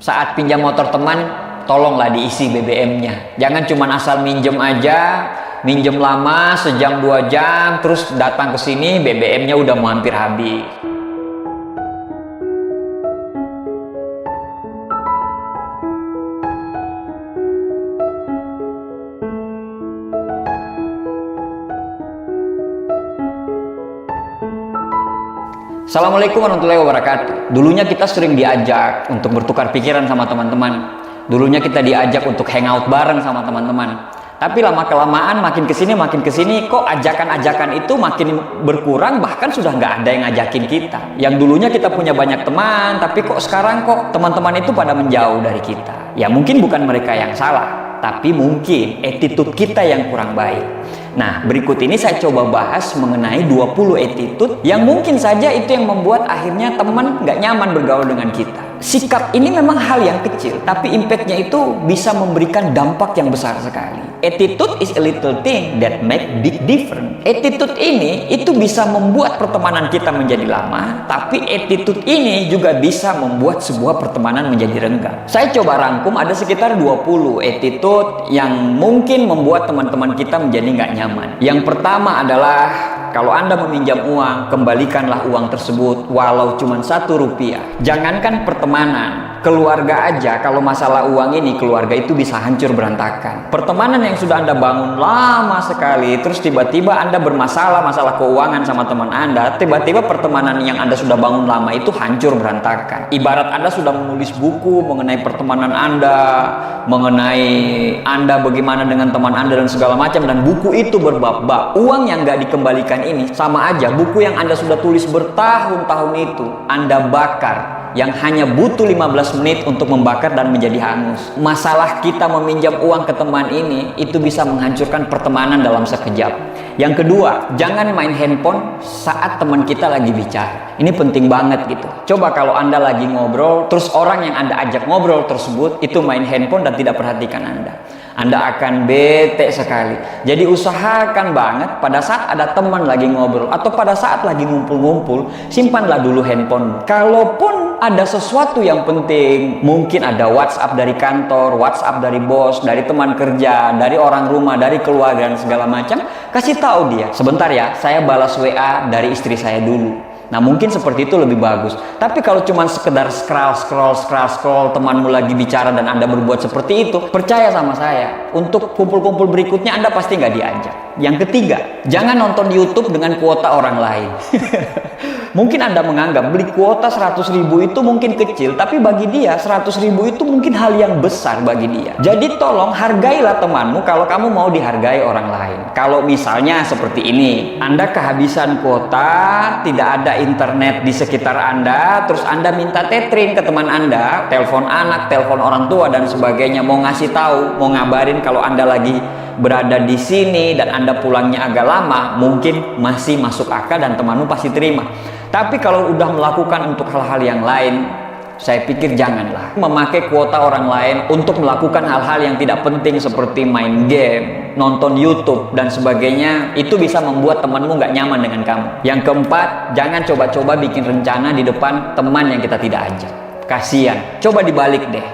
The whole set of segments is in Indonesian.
Saat pinjam motor teman, tolonglah diisi BBM-nya. Jangan cuma asal minjem aja, minjem lama sejam 2 jam, terus datang ke sini BBM-nya udah mau hampir habis. Assalamualaikum warahmatullahi wabarakatuh. Dulunya kita sering diajak untuk bertukar pikiran sama teman-teman. Dulunya kita diajak untuk hangout bareng sama teman-teman. Tapi lama-kelamaan makin kesini kok ajakan-ajakan itu makin berkurang, bahkan sudah nggak ada yang ngajakin kita. Yang dulunya kita punya banyak teman, tapi kok sekarang kok teman-teman itu pada menjauh dari kita. Ya mungkin bukan mereka yang salah, tapi mungkin attitude kita yang kurang baik. Nah, berikut ini saya coba bahas mengenai 20 attitude yang mungkin saja itu yang membuat akhirnya teman nggak nyaman bergaul dengan kita. Sikap ini memang hal yang kecil, tapi impactnya itu bisa memberikan dampak yang besar sekali. Attitude is a little thing that make big difference. Attitude ini itu bisa membuat pertemanan kita menjadi lama, tapi attitude ini juga bisa membuat sebuah pertemanan menjadi renggang. Saya coba rangkum ada sekitar 20 attitude yang mungkin membuat teman-teman kita menjadi nggak nyaman. Yang pertama adalah kalau Anda meminjam uang, kembalikanlah uang tersebut walau cuma Rp1. Jangankan pertemanan, keluarga aja kalau masalah uang ini, keluarga itu bisa hancur berantakan. Pertemanan yang sudah Anda bangun lama sekali, terus tiba-tiba Anda bermasalah, masalah keuangan sama teman Anda, tiba-tiba pertemanan yang Anda sudah bangun lama itu hancur berantakan. Ibarat Anda sudah menulis buku mengenai pertemanan Anda, mengenai Anda bagaimana dengan teman Anda dan segala macam, dan buku itu berbab-bab. Uang yang nggak dikembalikan ini sama aja buku yang Anda sudah tulis bertahun-tahun itu Anda bakar, yang hanya butuh 15 menit untuk membakar dan menjadi hangus. Masalah kita meminjam uang ke teman ini itu bisa menghancurkan pertemanan dalam sekejap. Yang kedua, jangan main handphone saat teman kita lagi bicara. Ini penting banget gitu. Coba kalau Anda lagi ngobrol, terus orang yang Anda ajak ngobrol tersebut itu main handphone dan tidak perhatikan Anda akan bete sekali. Jadi usahakan banget pada saat ada teman lagi ngobrol atau pada saat lagi ngumpul-ngumpul, simpanlah dulu handphone. Kalaupun ada sesuatu yang penting, mungkin ada WhatsApp dari kantor, WhatsApp dari bos, dari teman kerja, dari orang rumah, dari keluarga dan segala macam, kasih tahu dia, sebentar ya, saya balas WA dari istri saya dulu. Nah mungkin seperti itu lebih bagus. Tapi kalau cuma sekedar scroll, temanmu lagi bicara dan Anda berbuat seperti itu, percaya sama saya, untuk kumpul-kumpul berikutnya Anda pasti nggak diajak. Yang ketiga, jangan nonton YouTube dengan kuota orang lain. Mungkin Anda menganggap beli kuota 100.000 itu mungkin kecil, tapi bagi dia 100.000 itu mungkin hal yang besar bagi dia. Jadi tolong hargailah temanmu kalau kamu mau dihargai orang lain. Kalau misalnya seperti ini, Anda kehabisan kuota, tidak ada internet di sekitar Anda, terus Anda minta tethering ke teman Anda, telepon anak, telepon orang tua dan sebagainya, mau ngasih tahu, mau ngabarin kalau Anda lagi berada di sini dan Anda pulangnya agak lama, mungkin masih masuk akal dan temanmu pasti terima. Tapi kalau udah melakukan untuk hal-hal yang lain, saya pikir janganlah memakai kuota orang lain untuk melakukan hal-hal yang tidak penting seperti main game, nonton YouTube dan sebagainya. Itu bisa membuat temanmu nggak nyaman dengan kamu. Yang keempat, jangan coba-coba bikin rencana di depan teman yang kita tidak ajak. Kasian. Coba dibalik deh.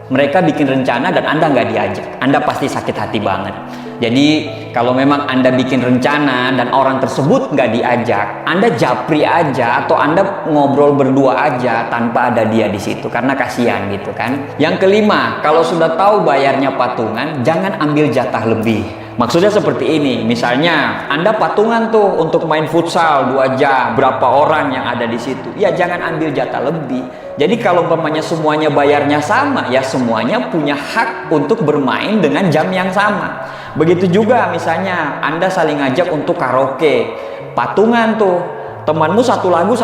Mereka bikin rencana dan Anda nggak diajak. Anda pasti sakit hati banget. Jadi kalau memang Anda bikin rencana dan orang tersebut nggak diajak, Anda japri aja atau Anda ngobrol berdua aja tanpa ada dia di situ, karena kasihan gitu kan. Yang kelima, kalau sudah tahu bayarnya patungan, jangan ambil jatah lebih. Maksudnya seperti ini, misalnya Anda patungan tuh untuk main futsal 2 jam, berapa orang yang ada di situ, ya jangan ambil jatah lebih. Jadi kalau umpamanya semuanya bayarnya sama, ya semuanya punya hak untuk bermain dengan jam yang sama. Begitu juga misalnya Anda saling ngajak untuk karaoke, patungan tuh, temanmu satu lagu,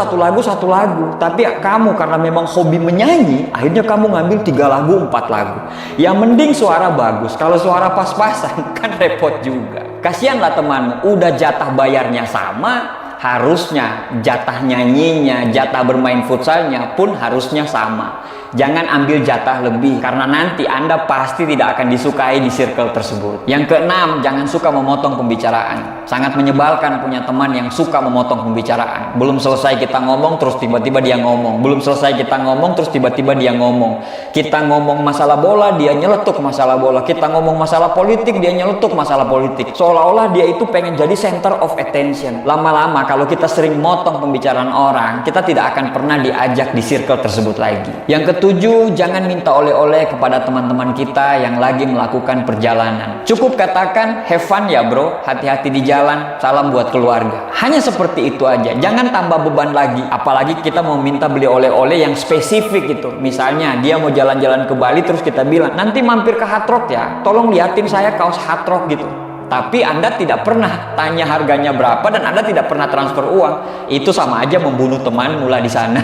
tapi kamu karena memang hobi menyanyi, akhirnya kamu ngambil 3 lagu, 4 lagu. Yang mending suara bagus, kalau suara pas-pasan kan repot juga. Kasihanlah temanmu, udah jatah bayarnya sama, harusnya jatah nyanyinya, jatah bermain futsalnya pun harusnya sama. Jangan ambil jatah lebih, karena nanti Anda pasti tidak akan disukai di circle tersebut. Yang keenam, jangan suka memotong pembicaraan. Sangat menyebalkan punya teman yang suka memotong pembicaraan. Belum selesai kita ngomong, terus tiba-tiba dia ngomong. Belum selesai kita ngomong, terus tiba-tiba dia ngomong. Kita ngomong masalah bola, dia nyeletuk masalah bola. Kita ngomong masalah politik, dia nyeletuk masalah politik. Seolah-olah dia itu pengen jadi center of attention. Lama-lama kalau kita sering motong pembicaraan orang, kita tidak akan pernah diajak di circle tersebut lagi. Yang ketujuh, jangan minta oleh-oleh kepada teman-teman kita yang lagi melakukan perjalanan. Cukup katakan, have fun ya bro, hati-hati di jalan, salam buat keluarga. Hanya seperti itu aja, jangan tambah beban lagi. Apalagi kita mau minta beli oleh-oleh yang spesifik gitu. Misalnya dia mau jalan-jalan ke Bali, terus kita bilang, nanti mampir ke Hard Rock ya, tolong liatin saya kaos Hard Rock gitu. Tapi Anda tidak pernah tanya harganya berapa dan Anda tidak pernah transfer uang. Itu sama aja membunuh teman mula di sana.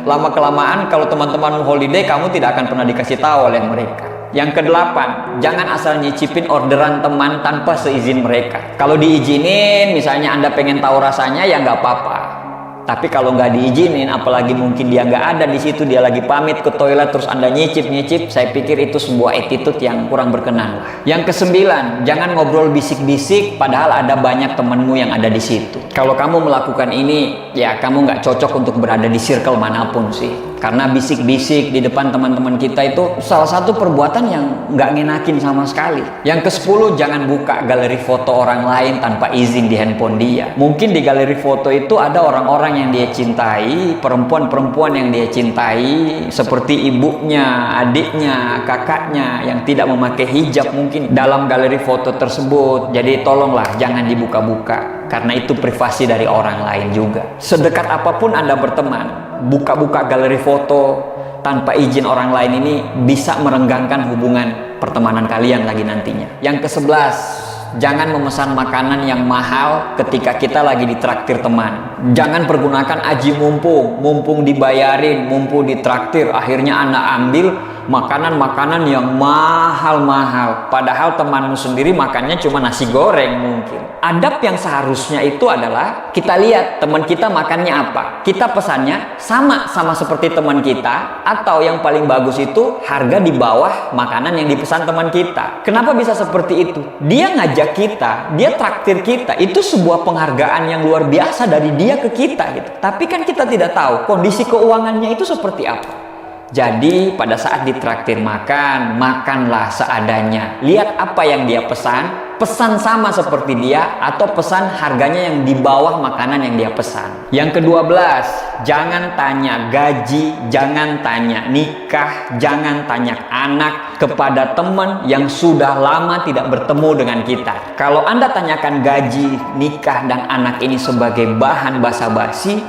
Lama-kelamaan kalau teman-teman holiday, kamu tidak akan pernah dikasih tahu oleh mereka. Yang kedelapan, jangan asal nyicipin orderan teman tanpa seizin mereka. Kalau diizinin, misalnya Anda pengen tahu rasanya, ya nggak apa-apa. Tapi kalau nggak diizinin, apalagi mungkin dia nggak ada di situ, dia lagi pamit ke toilet, terus Anda nyicip-nyicip, saya pikir itu sebuah attitude yang kurang berkenan lah. Yang kesembilan, jangan ngobrol bisik-bisik, padahal ada banyak temenmu yang ada di situ. Kalau kamu melakukan ini, ya kamu nggak cocok untuk berada di circle manapun sih. Karena bisik-bisik di depan teman-teman kita itu salah satu perbuatan yang nggak ngenakin sama sekali. Yang ke-10, jangan buka galeri foto orang lain tanpa izin di handphone dia. Mungkin di galeri foto itu ada orang-orang yang dia cintai, perempuan-perempuan yang dia cintai, seperti ibunya, adiknya, kakaknya yang tidak memakai hijab mungkin dalam galeri foto tersebut. Jadi tolonglah jangan dibuka-buka, karena itu privasi dari orang lain juga. Sedekat apapun Anda berteman, buka-buka galeri foto tanpa izin orang lain ini bisa merenggangkan hubungan pertemanan kalian lagi nantinya. Yang ke-11, jangan memesan makanan yang mahal ketika kita lagi ditraktir teman. Jangan pergunakan aji mumpung dibayarin, mumpung ditraktir, akhirnya Anda ambil makanan-makanan yang mahal-mahal, padahal temanmu sendiri makannya cuma nasi goreng mungkin. Adab yang seharusnya itu adalah kita lihat teman kita makannya apa, kita pesannya sama seperti teman kita, atau yang paling bagus itu harga di bawah makanan yang dipesan teman kita. Kenapa bisa seperti itu? Dia ngajak kita, dia traktir kita, itu sebuah penghargaan yang luar biasa dari dia ke kita gitu. Tapi kan kita tidak tahu kondisi keuangannya itu seperti apa. Jadi pada saat ditraktir makan, makanlah seadanya. Lihat apa yang dia pesan sama seperti dia, atau pesan harganya yang di bawah makanan yang dia pesan. Yang ke-12, jangan tanya gaji, jangan tanya nikah, jangan tanya anak kepada teman yang sudah lama tidak bertemu dengan kita. Kalau Anda tanyakan gaji, nikah, dan anak ini sebagai bahan basa-basi,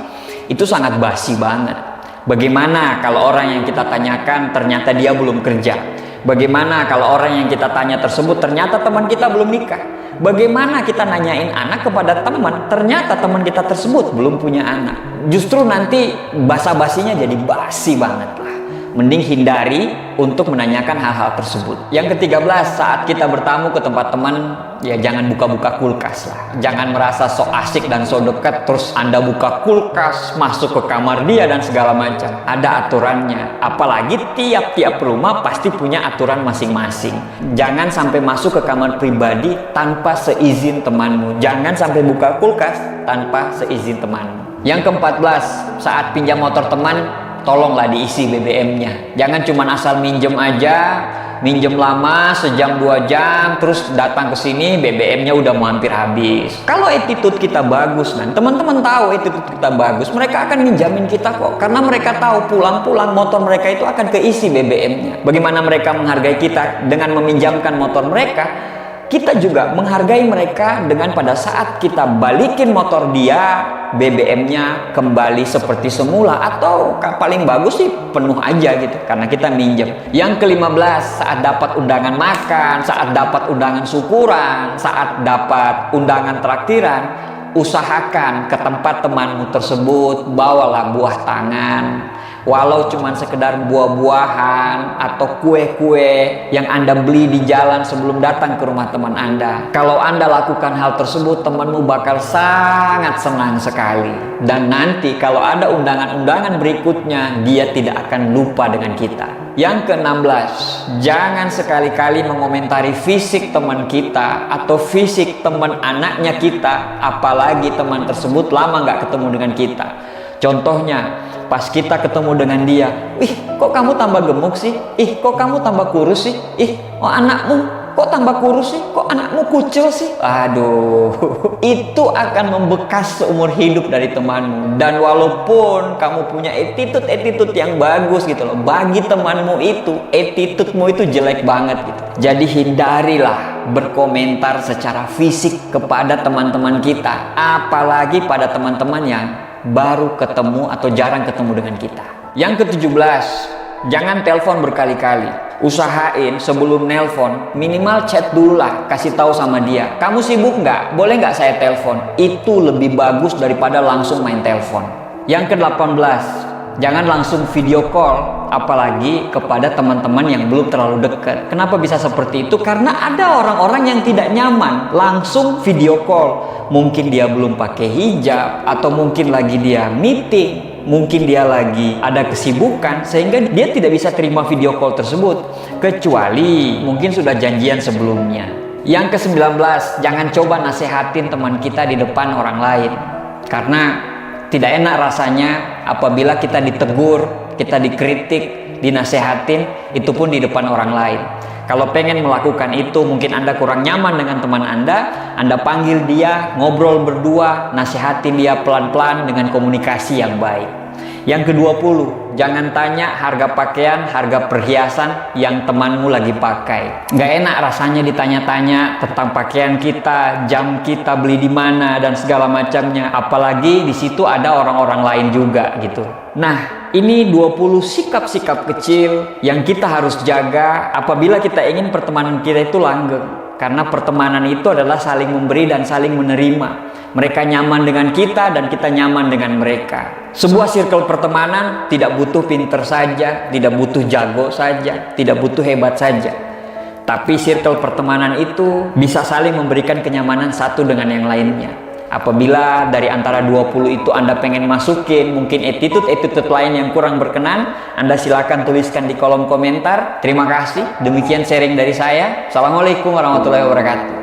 itu sangat basi banget. Bagaimana kalau orang yang kita tanyakan ternyata dia belum kerja? Bagaimana kalau orang yang kita tanya tersebut ternyata teman kita belum nikah? Bagaimana kita nanyain anak kepada teman, ternyata teman kita tersebut belum punya anak? Justru nanti basa-basinya jadi basi banget lah. Mending hindari untuk menanyakan hal-hal tersebut. Yang ke-13, saat kita bertamu ke tempat teman, ya jangan buka-buka kulkas lah. Jangan merasa so asik dan so dekat, terus Anda buka kulkas, masuk ke kamar dia dan segala macam. Ada aturannya. Apalagi tiap-tiap rumah pasti punya aturan masing-masing. Jangan sampai masuk ke kamar pribadi tanpa seizin temanmu. Jangan sampai buka kulkas tanpa seizin temanmu. Yang ke-14, saat pinjam motor teman, tolonglah diisi BBM-nya. Jangan cuma asal minjem aja, minjem lama, sejam 2 jam, terus datang ke sini BBM-nya udah mau hampir habis. Kalau attitude kita bagus, kan, teman-teman tahu attitude kita bagus, mereka akan minjamin kita kok. Karena mereka tahu pulang-pulang motor mereka itu akan keisi BBM-nya. Bagaimana mereka menghargai kita dengan meminjamkan motor mereka? Kita juga menghargai mereka dengan pada saat kita balikin motor dia, BBM-nya kembali seperti semula, atau paling bagus sih penuh aja gitu, karena kita minjem. Yang ke-15, saat dapat undangan makan, saat dapat undangan syukuran, saat dapat undangan traktiran, usahakan ke tempat temanmu tersebut, bawalah buah tangan, Walau cuman sekedar buah-buahan atau kue-kue yang Anda beli di jalan sebelum datang ke rumah teman Anda. Kalau Anda lakukan hal tersebut, temanmu bakal sangat senang sekali. Dan nanti kalau ada undangan-undangan berikutnya, dia tidak akan lupa dengan kita. Yang ke-16, jangan sekali-kali mengomentari fisik teman kita atau fisik teman anaknya kita, apalagi teman tersebut lama nggak ketemu dengan kita. Contohnya, pas kita ketemu dengan dia, "Ih, kok kamu tambah gemuk sih? Ih, kok kamu tambah kurus sih? Ih, oh anakmu kok tambah kurus sih? Kok anakmu kucil sih?" Aduh, itu akan membekas seumur hidup dari temanmu. Dan walaupun kamu punya attitude yang bagus gitu loh, bagi temanmu itu, attitude-mu itu jelek banget gitu. Jadi hindarilah berkomentar secara fisik kepada teman-teman kita, apalagi pada teman-teman yang baru ketemu atau jarang ketemu dengan kita. Yang ke-17, jangan telepon berkali-kali. Usahain sebelum nelpon minimal chat dulu lah, kasih tahu sama dia, "Kamu sibuk nggak? Boleh nggak saya telepon?" Itu lebih bagus daripada langsung main telepon. Yang ke-18, jangan langsung video call, apalagi kepada teman-teman yang belum terlalu dekat. Kenapa bisa seperti itu? Karena ada orang-orang yang tidak nyaman langsung video call. Mungkin dia belum pakai hijab, atau mungkin lagi dia meeting, mungkin dia lagi ada kesibukan, sehingga dia tidak bisa terima video call tersebut, kecuali mungkin sudah janjian sebelumnya. Yang ke-19, jangan coba nasehatin teman kita di depan orang lain, karena tidak enak rasanya apabila kita ditegur, kita dikritik, dinasehatin, itu pun di depan orang lain. Kalau pengen melakukan itu, mungkin Anda kurang nyaman dengan teman Anda panggil dia, ngobrol berdua, nasihatin dia pelan-pelan dengan komunikasi yang baik. Yang ke-20, jangan tanya harga pakaian, harga perhiasan yang temanmu lagi pakai. Nggak enak rasanya ditanya-tanya tentang pakaian kita, jam kita beli di mana, dan segala macamnya. Apalagi di situ ada orang-orang lain juga gitu. Nah, ini 20 sikap-sikap kecil yang kita harus jaga apabila kita ingin pertemanan kita itu langgeng. Karena pertemanan itu adalah saling memberi dan saling menerima. Mereka nyaman dengan kita dan kita nyaman dengan mereka. Sebuah circle pertemanan tidak butuh pinter saja, tidak butuh jago saja, tidak butuh hebat saja. Tapi circle pertemanan itu bisa saling memberikan kenyamanan satu dengan yang lainnya. Apabila dari antara 20 itu Anda pengen masukin mungkin attitude lain yang kurang berkenan, Anda silakan tuliskan di kolom komentar. Terima kasih. Demikian sharing dari saya. Assalamualaikum warahmatullahi wabarakatuh.